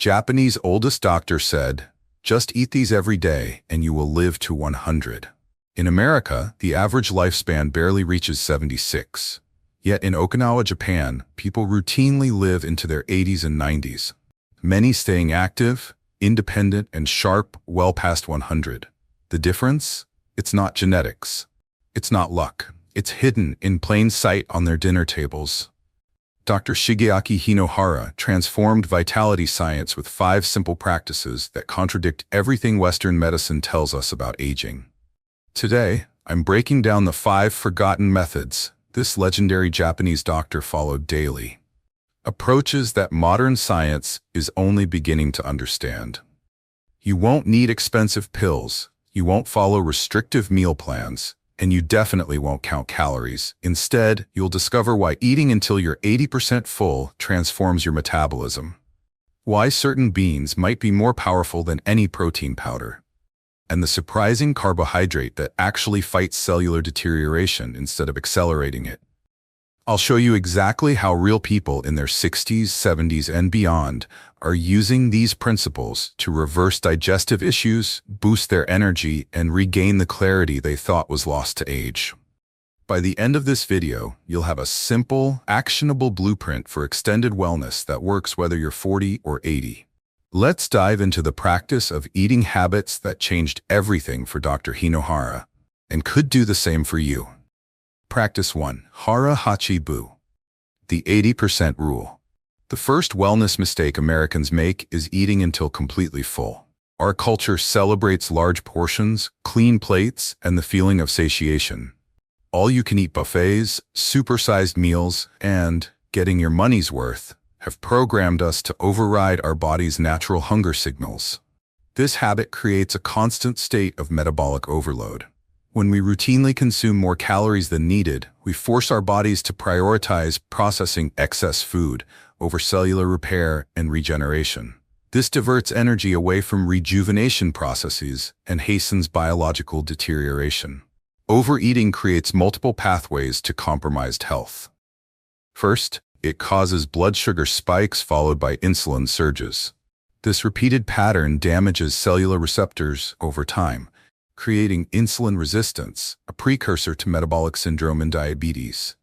Japanese oldest doctor said, "Just eat these every day and you will live to 100. In America, the average lifespan barely reaches 76. Yet in Okinawa, Japan, people routinely live into their 80s and 90s. Many staying active, independent, and sharp well past 100. The difference? It's not genetics. It's not luck. It's hidden in plain sight on their dinner tables. Dr. Shigeaki Hinohara transformed vitality science with 5 simple practices that contradict everything Western medicine tells us about aging. Today, I'm breaking down the 5 forgotten methods this legendary Japanese doctor followed daily. Approaches that modern science is only beginning to understand. You won't need expensive pills, you won't follow restrictive meal plans, and you definitely won't count calories. Instead, you'll discover why eating until you're 80% full transforms your metabolism. Why certain beans might be more powerful than any protein powder. And the surprising carbohydrate that actually fights cellular deterioration instead of accelerating it. I'll show you exactly how real people in their 60s, 70s, and beyond are using these principles to reverse digestive issues, boost their energy, and regain the clarity they thought was lost to age. By the end of this video, you'll have a simple, actionable blueprint for extended wellness that works whether you're 40 or 80. Let's dive into the practice of eating habits that changed everything for Dr. Hinohara, and could do the same for you. Practice 1. Hara Hachi Bu. The 80% rule. The first wellness mistake Americans make is eating until completely full. Our culture celebrates large portions, clean plates, and the feeling of satiation. All-you-can-eat buffets, supersized meals, and getting your money's worth have programmed us to override our body's natural hunger signals. This habit creates a constant state of metabolic overload. When we routinely consume more calories than needed, we force our bodies to prioritize processing excess food over cellular repair and regeneration. This diverts energy away from rejuvenation processes and hastens biological deterioration. Overeating creates multiple pathways to compromised health. First, it causes blood sugar spikes followed by insulin surges. This repeated pattern damages cellular receptors over time, creating insulin resistance, a precursor to metabolic syndrome and diabetes.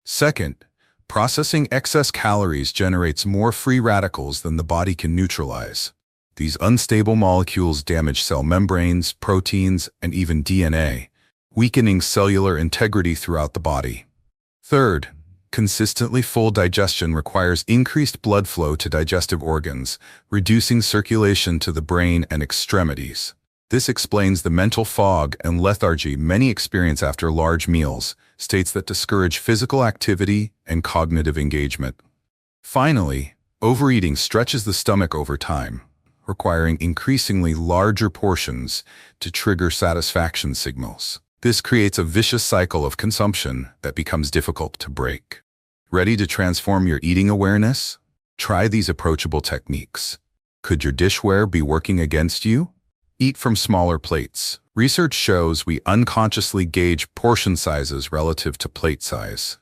Second, processing excess calories generates more free radicals than the body can neutralize. These unstable molecules damage cell membranes, proteins, and even DNA, weakening cellular integrity throughout the body. Third, consistently full digestion requires increased blood flow to digestive organs, reducing circulation to the brain and extremities. This explains the mental fog and lethargy many experience after large meals, states that discourage physical activity and cognitive engagement. Finally, overeating stretches the stomach over time, requiring increasingly larger portions to trigger satisfaction signals. This creates a vicious cycle of consumption that becomes difficult to break. Ready to transform your eating awareness? Try these approachable techniques. Could your dishware be working against you? Eat from smaller plates. Research shows we unconsciously gauge portion sizes relative to plate size.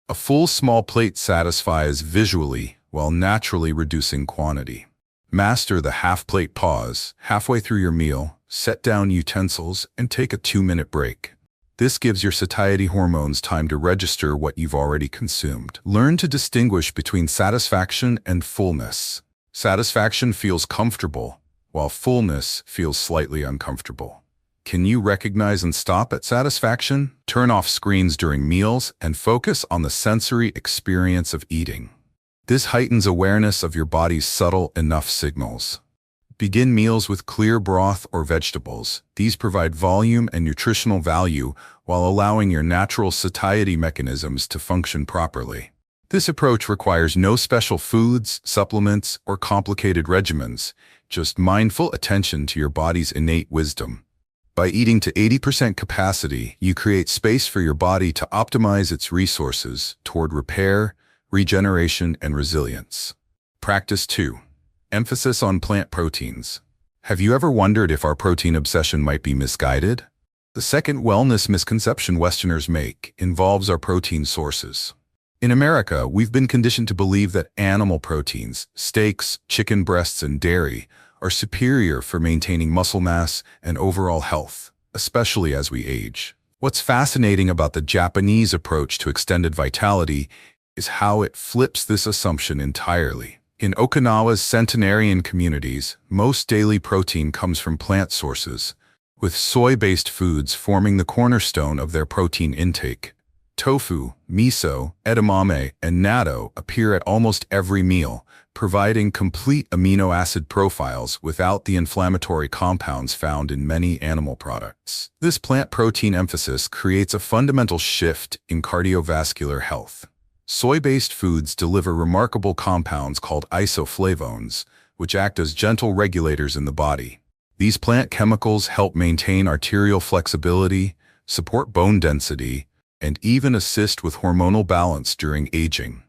A full small plate satisfies visually while naturally reducing quantity. Master the half-plate pause. Halfway through your meal, set down utensils and take a 2-minute break. This gives your satiety hormones time to register what you've already consumed. Learn to distinguish between satisfaction and fullness. Satisfaction feels comfortable, while fullness feels slightly uncomfortable. Can you recognize and stop at satisfaction? Turn off screens during meals and focus on the sensory experience of eating. This heightens awareness of your body's subtle enough signals. Begin meals with clear broth or vegetables. These provide volume and nutritional value while allowing your natural satiety mechanisms to function properly. This approach requires no special foods, supplements, or complicated regimens, just mindful attention to your body's innate wisdom. By eating to 80% capacity, you create space for your body to optimize its resources toward repair, regeneration, and resilience. Practice 2. Emphasis on plant proteins. Have you ever wondered if our protein obsession might be misguided? The second wellness misconception Westerners make involves our protein sources. In America, we've been conditioned to believe that animal proteins, steaks, chicken breasts, and dairy, are superior for maintaining muscle mass and overall health, especially as we age. What's fascinating about the Japanese approach to extended vitality is how it flips this assumption entirely. In Okinawa's centenarian communities, most daily protein comes from plant sources, with soy-based foods forming the cornerstone of their protein intake. Tofu, miso, edamame, and natto appear at almost every meal, providing complete amino acid profiles without the inflammatory compounds found in many animal products. This plant protein emphasis creates a fundamental shift in cardiovascular health. Soy-based foods deliver remarkable compounds called isoflavones, which act as gentle regulators in the body. These plant chemicals help maintain arterial flexibility, support bone density, and even assist with hormonal balance during aging.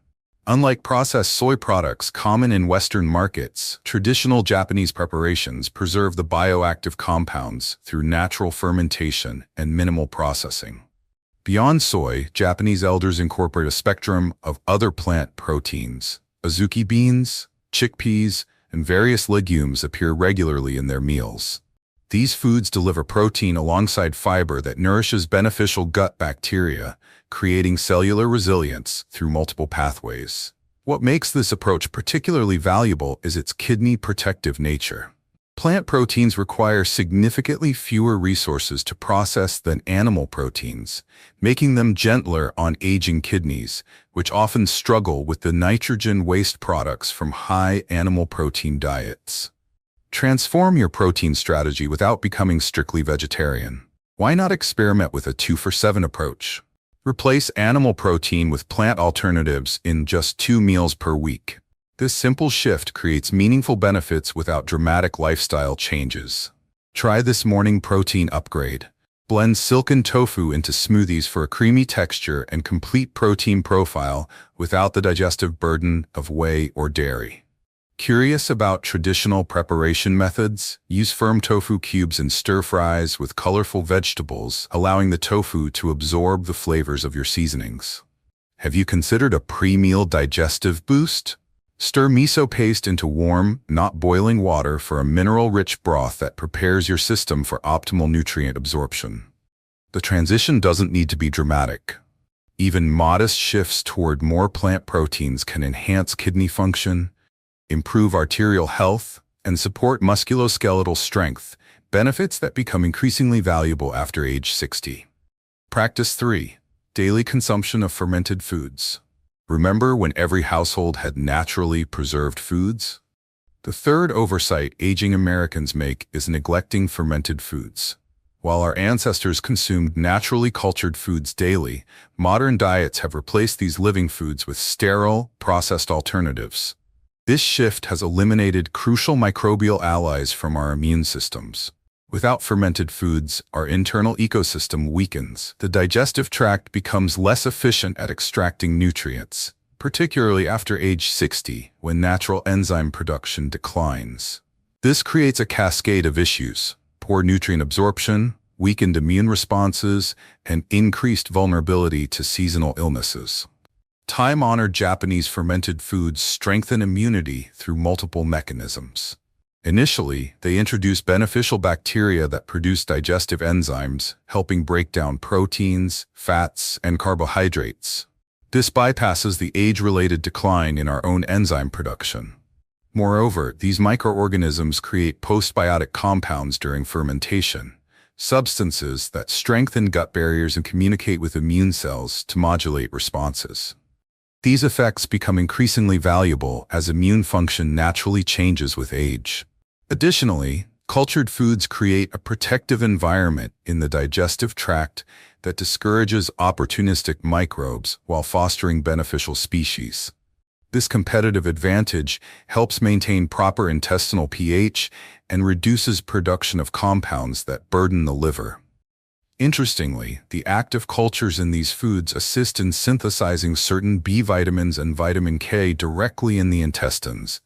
Unlike processed soy products common in Western markets, traditional Japanese preparations preserve the bioactive compounds through natural fermentation and minimal processing. Beyond soy, Japanese elders incorporate a spectrum of other plant proteins. Azuki beans, chickpeas, and various legumes appear regularly in their meals. These foods deliver protein alongside fiber that nourishes beneficial gut bacteria, creating cellular resilience through multiple pathways. What makes this approach particularly valuable is its kidney protective nature. Plant proteins require significantly fewer resources to process than animal proteins, making them gentler on aging kidneys, which often struggle with the nitrogen waste products from high animal protein diets. Transform your protein strategy without becoming strictly vegetarian. Why not experiment with a 2-for-7 approach? Replace animal protein with plant alternatives in just 2 meals per week. This simple shift creates meaningful benefits without dramatic lifestyle changes. Try this morning protein upgrade. Blend silken tofu into smoothies for a creamy texture and complete protein profile without the digestive burden of whey or dairy. Curious about traditional preparation methods? Use firm tofu cubes in stir-fries with colorful vegetables, allowing the tofu to absorb the flavors of your seasonings. Have you considered a pre-meal digestive boost? Stir miso paste into warm, not boiling water for a mineral-rich broth that prepares your system for optimal nutrient absorption. The transition doesn't need to be dramatic. Even modest shifts toward more plant proteins can enhance kidney function, improve arterial health, and support musculoskeletal strength, benefits that become increasingly valuable after age 60. Practice 3. Daily consumption of fermented foods. Remember when every household had naturally preserved foods? The third oversight aging Americans make is neglecting fermented foods. While our ancestors consumed naturally cultured foods daily, modern diets have replaced these living foods with sterile, processed alternatives. This shift has eliminated crucial microbial allies from our immune systems. Without fermented foods, our internal ecosystem weakens. The digestive tract becomes less efficient at extracting nutrients, particularly after age 60, when natural enzyme production declines. This creates a cascade of issues: poor nutrient absorption, weakened immune responses, and increased vulnerability to seasonal illnesses. Time-honored Japanese fermented foods strengthen immunity through multiple mechanisms. Initially, they introduce beneficial bacteria that produce digestive enzymes, helping break down proteins, fats, and carbohydrates. This bypasses the age-related decline in our own enzyme production. Moreover, these microorganisms create postbiotic compounds during fermentation, substances that strengthen gut barriers and communicate with immune cells to modulate responses. These effects become increasingly valuable as immune function naturally changes with age. Additionally, cultured foods create a protective environment in the digestive tract that discourages opportunistic microbes while fostering beneficial species. This competitive advantage helps maintain proper intestinal pH and reduces production of compounds that burden the liver. Interestingly, the active cultures in these foods assist in synthesizing certain B vitamins and vitamin K directly in the intestines,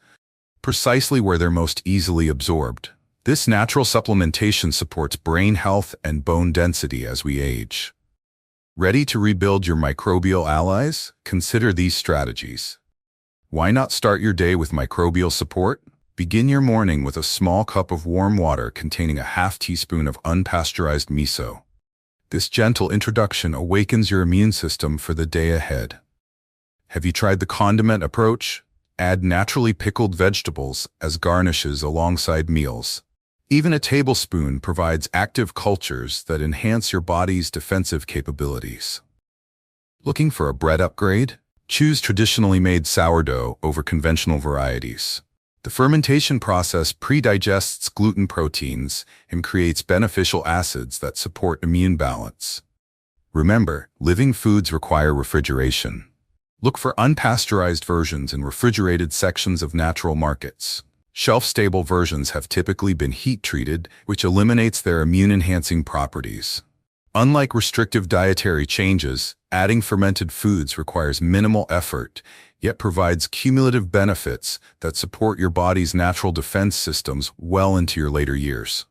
precisely where they're most easily absorbed. This natural supplementation supports brain health and bone density as we age. Ready to rebuild your microbial allies? Consider these strategies. Why not start your day with microbial support? Begin your morning with a small cup of warm water containing a half teaspoon of unpasteurized miso. This gentle introduction awakens your immune system for the day ahead. Have you tried the condiment approach? Add naturally pickled vegetables as garnishes alongside meals. Even a tablespoon provides active cultures that enhance your body's defensive capabilities. Looking for a bread upgrade? Choose traditionally made sourdough over conventional varieties. The fermentation process pre-digests gluten proteins and creates beneficial acids that support immune balance. Remember, living foods require refrigeration. Look for unpasteurized versions in refrigerated sections of natural markets. Shelf-stable versions have typically been heat-treated, which eliminates their immune-enhancing properties. Unlike restrictive dietary changes, adding fermented foods requires minimal effort, yet provides cumulative benefits that support your body's natural defense systems well into your later years.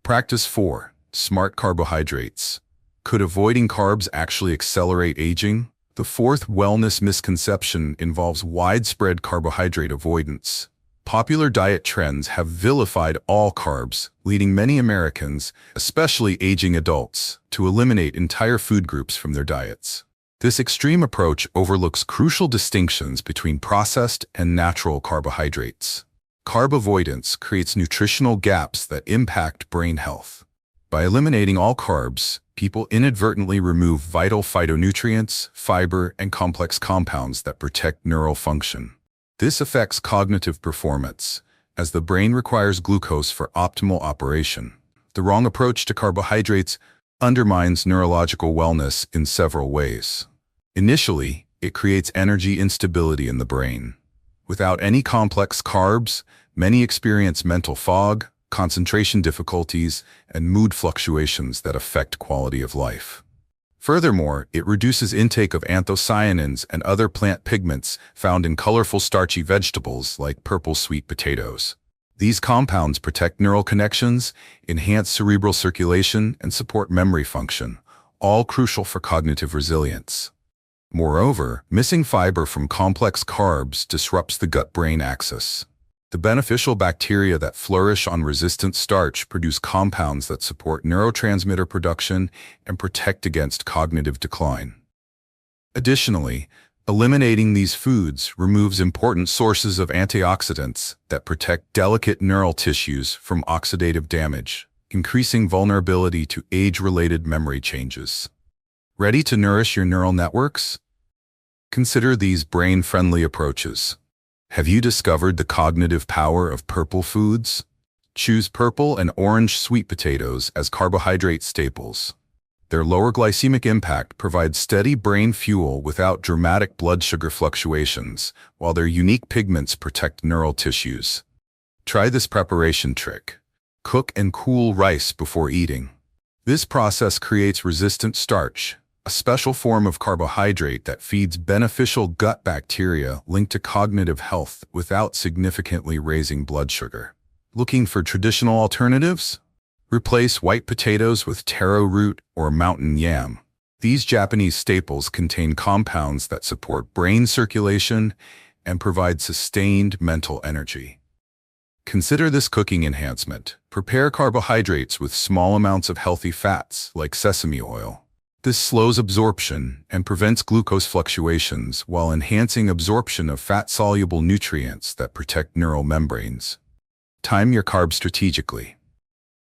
Practice 4. Smart carbohydrates. Could avoiding carbs actually accelerate aging? The fourth wellness misconception involves widespread carbohydrate avoidance. Popular diet trends have vilified all carbs, leading many Americans, especially aging adults, to eliminate entire food groups from their diets. This extreme approach overlooks crucial distinctions between processed and natural carbohydrates. Carb avoidance creates nutritional gaps that impact brain health. By eliminating all carbs, people inadvertently remove vital phytonutrients, fiber, and complex compounds that protect neural function. This affects cognitive performance, as the brain requires glucose for optimal operation. The wrong approach to carbohydrates undermines neurological wellness in several ways. Initially, it creates energy instability in the brain. Without any complex carbs, many experience mental fog, concentration difficulties, and mood fluctuations that affect quality of life. Furthermore, it reduces intake of anthocyanins and other plant pigments found in colorful starchy vegetables like purple sweet potatoes. These compounds protect neural connections, enhance cerebral circulation, and support memory function, all crucial for cognitive resilience. Moreover, missing fiber from complex carbs disrupts the gut-brain axis. The beneficial bacteria that flourish on resistant starch produce compounds that support neurotransmitter production and protect against cognitive decline. Additionally, eliminating these foods removes important sources of antioxidants that protect delicate neural tissues from oxidative damage, increasing vulnerability to age-related memory changes. Ready to nourish your neural networks? Consider these brain-friendly approaches. Have you discovered the cognitive power of purple foods? Choose purple and orange sweet potatoes as carbohydrate staples. Their lower glycemic impact provides steady brain fuel without dramatic blood sugar fluctuations, while their unique pigments protect neural tissues. Try this preparation trick. Cook and cool rice before eating. This process creates resistant starch, a special form of carbohydrate that feeds beneficial gut bacteria linked to cognitive health without significantly raising blood sugar. Looking for traditional alternatives? Replace white potatoes with taro root or mountain yam. These Japanese staples contain compounds that support brain circulation and provide sustained mental energy. Consider this cooking enhancement. Prepare carbohydrates with small amounts of healthy fats like sesame oil. This slows absorption and prevents glucose fluctuations while enhancing absorption of fat-soluble nutrients that protect neural membranes. Time your carbs strategically.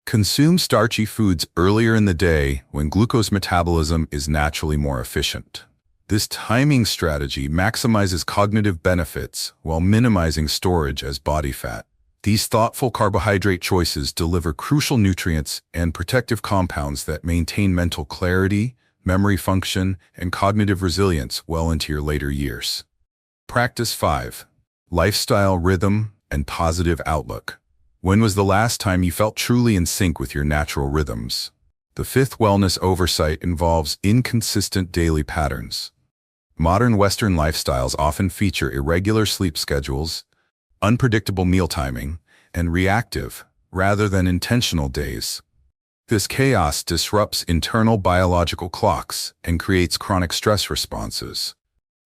Consume starchy foods earlier in the day when glucose metabolism is naturally more efficient. This timing strategy maximizes cognitive benefits while minimizing storage as body fat. These thoughtful carbohydrate choices deliver crucial nutrients and protective compounds that maintain mental clarity, memory function, and cognitive resilience well into your later years. Practice 5. Lifestyle rhythm and positive outlook. When was the last time you felt truly in sync with your natural rhythms? The fifth wellness oversight involves inconsistent daily patterns. Modern Western lifestyles often feature irregular sleep schedules, unpredictable meal timing, and reactive, rather than intentional days. This chaos disrupts internal biological clocks and creates chronic stress responses.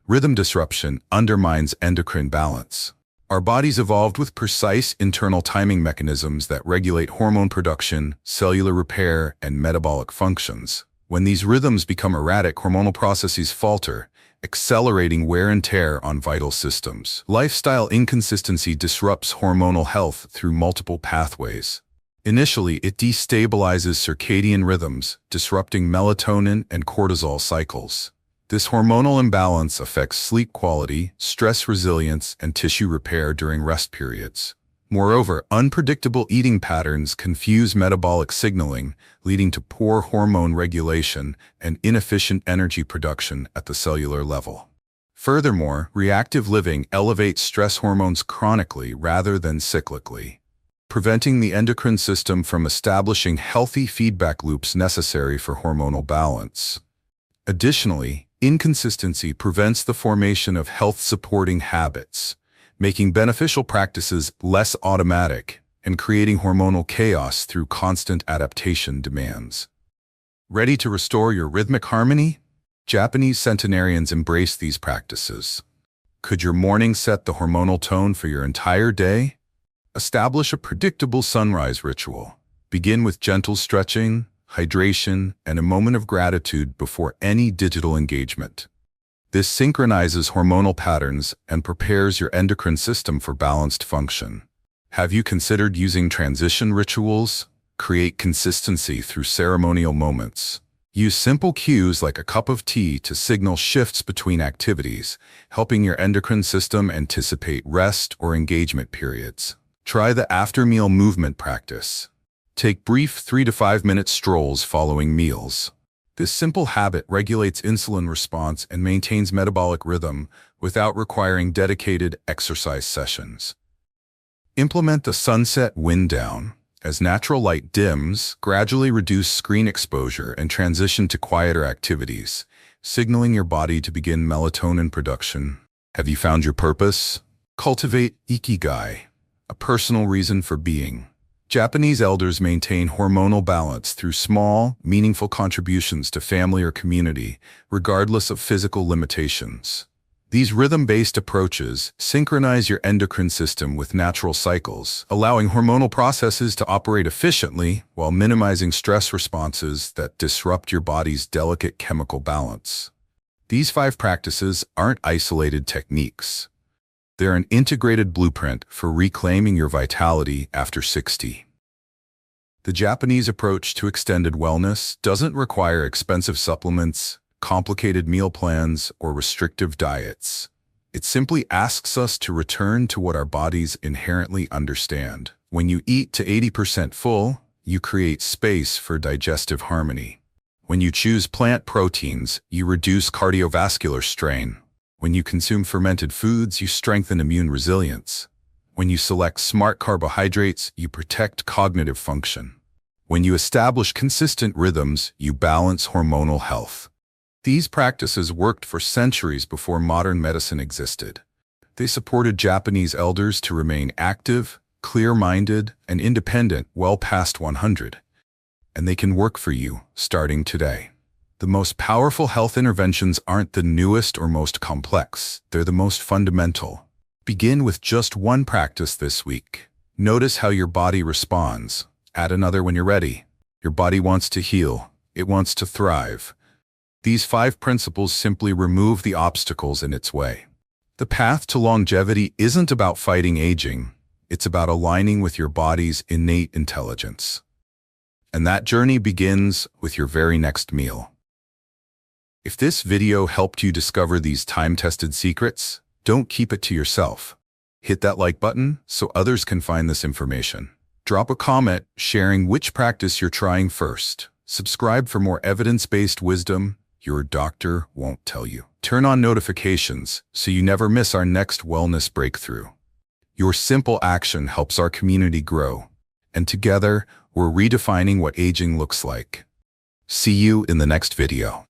Rhythm disruption undermines endocrine balance. Our bodies evolved with precise internal timing mechanisms that regulate hormone production, cellular repair, and metabolic functions. When these rhythms become erratic, hormonal processes falter, accelerating wear and tear on vital systems. Lifestyle inconsistency disrupts hormonal health through multiple pathways. Initially, it destabilizes circadian rhythms, disrupting melatonin and cortisol cycles. This hormonal imbalance affects sleep quality, stress resilience, and tissue repair during rest periods. Moreover, unpredictable eating patterns confuse metabolic signaling, leading to poor hormone regulation and inefficient energy production at the cellular level. Furthermore, reactive living elevates stress hormones chronically rather than cyclically, preventing the endocrine system from establishing healthy feedback loops necessary for hormonal balance. Additionally, inconsistency prevents the formation of health-supporting habits, making beneficial practices less automatic and creating hormonal chaos through constant adaptation demands. Ready to restore your rhythmic harmony? Japanese centenarians embrace these practices. Could your morning set the hormonal tone for your entire day? Establish a predictable sunrise ritual. Begin with gentle stretching, hydration, and a moment of gratitude before any digital engagement. This synchronizes hormonal patterns and prepares your endocrine system for balanced function. Have you considered using transition rituals? Create consistency through ceremonial moments. Use simple cues like a cup of tea to signal shifts between activities, helping your endocrine system anticipate rest or engagement periods. Try the after-meal movement practice. Take brief 3 to 5 minute strolls following meals. This simple habit regulates insulin response and maintains metabolic rhythm without requiring dedicated exercise sessions. Implement the sunset wind down. As natural light dims, gradually reduce screen exposure and transition to quieter activities, signaling your body to begin melatonin production. Have you found your purpose? Cultivate ikigai, a personal reason for being. Japanese elders maintain hormonal balance through small, meaningful contributions to family or community, regardless of physical limitations. These rhythm-based approaches synchronize your endocrine system with natural cycles, allowing hormonal processes to operate efficiently while minimizing stress responses that disrupt your body's delicate chemical balance. These 5 practices aren't isolated techniques. They're an integrated blueprint for reclaiming your vitality after 60. The Japanese approach to extended wellness doesn't require expensive supplements, complicated meal plans, or restrictive diets. It simply asks us to return to what our bodies inherently understand. When you eat to 80% full, you create space for digestive harmony. When you choose plant proteins, you reduce cardiovascular strain. When you consume fermented foods, you strengthen immune resilience. When you select smart carbohydrates, you protect cognitive function. When you establish consistent rhythms, you balance hormonal health. These practices worked for centuries before modern medicine existed. They supported Japanese elders to remain active, clear-minded, and independent well past 100. And they can work for you, starting today. The most powerful health interventions aren't the newest or most complex, they're the most fundamental. Begin with just one practice this week. Notice how your body responds. Add another when you're ready. Your body wants to heal. It wants to thrive. These 5 principles simply remove the obstacles in its way. The path to longevity isn't about fighting aging. It's about aligning with your body's innate intelligence. And that journey begins with your very next meal. If this video helped you discover these time-tested secrets, don't keep it to yourself. Hit that like button so others can find this information. Drop a comment sharing which practice you're trying first. Subscribe for more evidence-based wisdom your doctor won't tell you. Turn on notifications so you never miss our next wellness breakthrough. Your simple action helps our community grow, and together, we're redefining what aging looks like. See you in the next video.